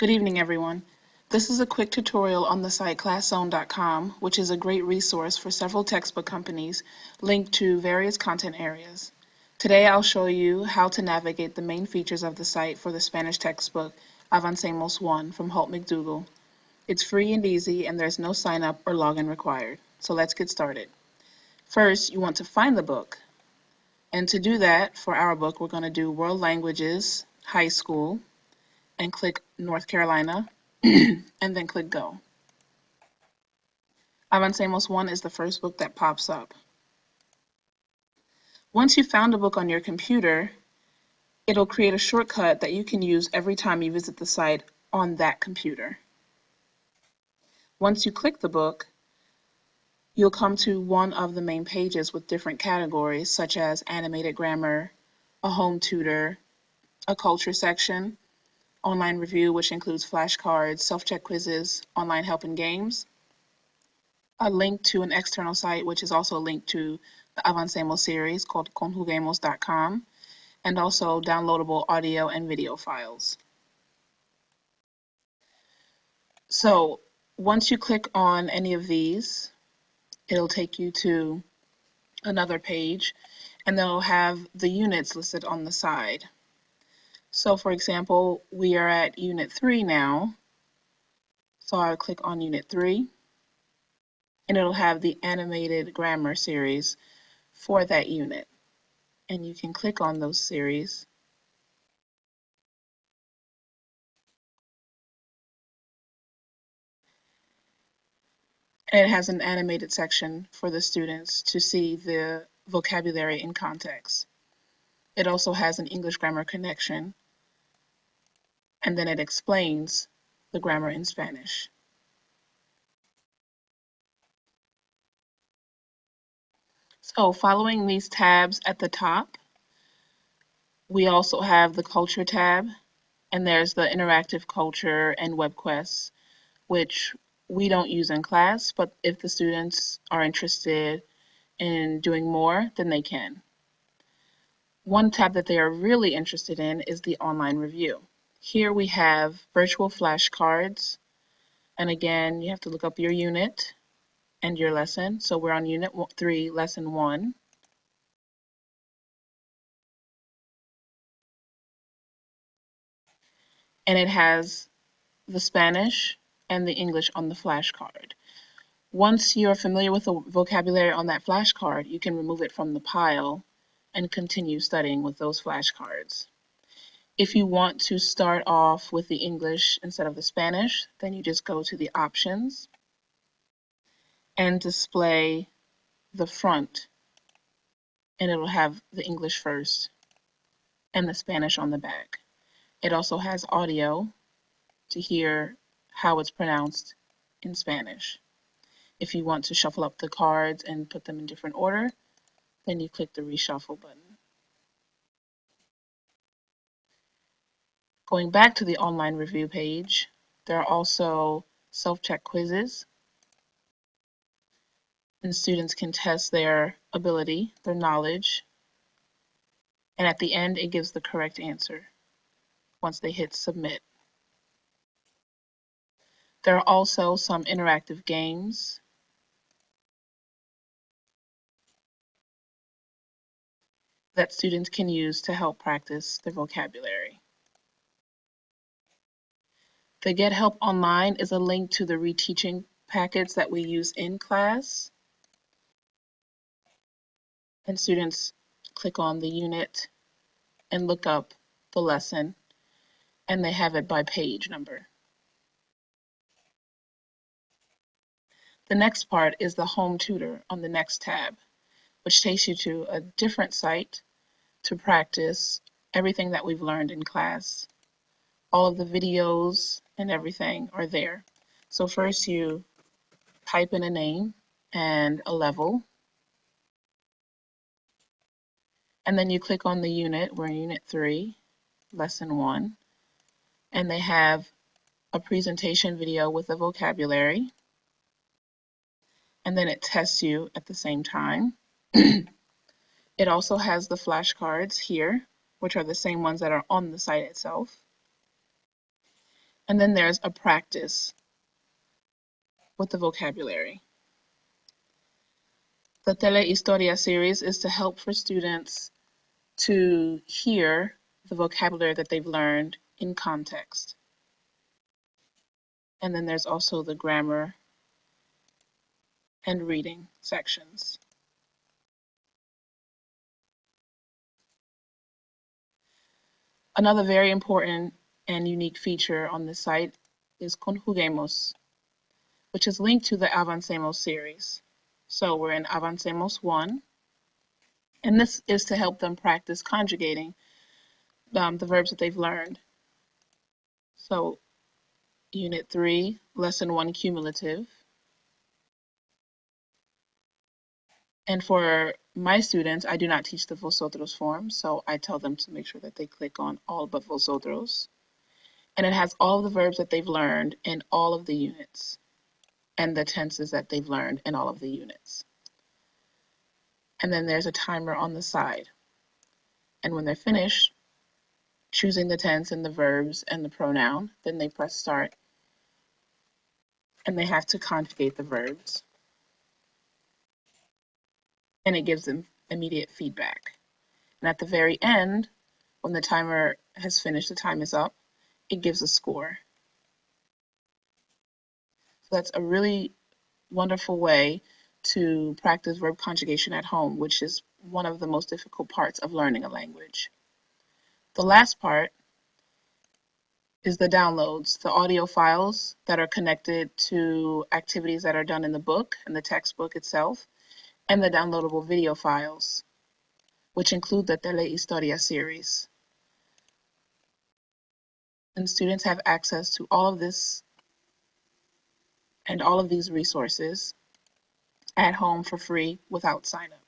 Good evening, everyone. This is a quick tutorial on the site ClassZone.com, which is a great resource for several textbook companies linked to various content areas. Today I'll show you how to navigate the main features of the site for the Spanish textbook Avancemos 1 from Holt McDougall. It's free and easy, and there's no sign up or login required. So let's get started. First, you want to find the book. And to do that, for our book, we're going to do World Languages, High School, and click North Carolina, and then click Go. Avancemos 1 is the first book that pops up. Once you've found a book on your computer, it'll create a shortcut that you can use every time you visit the site on that computer. Once you click the book, you'll come to one of the main pages with different categories such as animated grammar, a home tutor, a culture section, online review, which includes flashcards, self-check quizzes, online help and games, a link to an external site, which is also a link to the Avancemos series called conjuguemos.com, and also downloadable audio and video files. So once you click on any of these, it'll take you to another page, and they'll have the units listed on the side. So for example, we are at Unit 3 now, so I'll click on Unit 3, and it'll have the animated grammar series for that unit. And you can click on those series. And it has an animated section for the students to see the vocabulary in context. It also has an English grammar connection, and then it explains the grammar in Spanish. So following these tabs at the top, we also have the culture tab, and there's the interactive culture and web quests, which we don't use in class, but if the students are interested in doing more, then they can. One tab that they are really interested in is the online review. Here we have virtual flashcards, and again, you have to look up your unit and your lesson. So we're on Unit 3, Lesson 1. And it has the Spanish and the English on the flashcard. Once you're familiar with the vocabulary on that flashcard, you can remove it from the pile and continue studying with those flashcards. If you want to start off with the English instead of the Spanish, then you just go to the options and display the front, and it'll have the English first and the Spanish on the back. It also has audio to hear how it's pronounced in Spanish. If you want to shuffle up the cards and put them in different order, then you click the reshuffle button. Going back to the online review page, there are also self-check quizzes, and students can test their ability, their knowledge, and at the end it gives the correct answer once they hit submit. There are also some interactive games that students can use to help practice their vocabulary. The Get Help Online is a link to the reteaching packets that we use in class. And students click on the unit and look up the lesson, and they have it by page number. The next part is the Home Tutor on the next tab, which takes you to a different site to practice everything that we've learned in class. All of the videos and everything are there. So first you type in a name and a level, and then you click on the unit. We're in Unit 3, Lesson 1, and they have a presentation video with a vocabulary, and then it tests you at the same time. It also has the flashcards here, which are the same ones that are on the site itself. And then there's a practice with the vocabulary. The Telehistoria series is to help for students to hear the vocabulary that they've learned in context. And then there's also the grammar and reading sections. Another very important and unique feature on this site is Conjuguemos, which is linked to the Avancemos series. So we're in Avancemos 1, and this is to help them practice conjugating the verbs that they've learned. So Unit 3, Lesson 1, Cumulative. And for my students, I do not teach the vosotros form, so I tell them to make sure that they click on all but vosotros. And it has all of the verbs that they've learned in all of the units and the tenses that they've learned in all of the units. And then there's a timer on the side. And when they're finished choosing the tense and the verbs and the pronoun, then they press start and they have to conjugate the verbs. And it gives them immediate feedback. And at the very end, when the timer has finished, the time is up, it gives a score. So that's a really wonderful way to practice verb conjugation at home, which is one of the most difficult parts of learning a language. The last part is the downloads, the audio files that are connected to activities that are done in the book and the textbook itself, and the downloadable video files, which include the Telehistoria series. And students have access to all of this and all of these resources at home for free without sign up.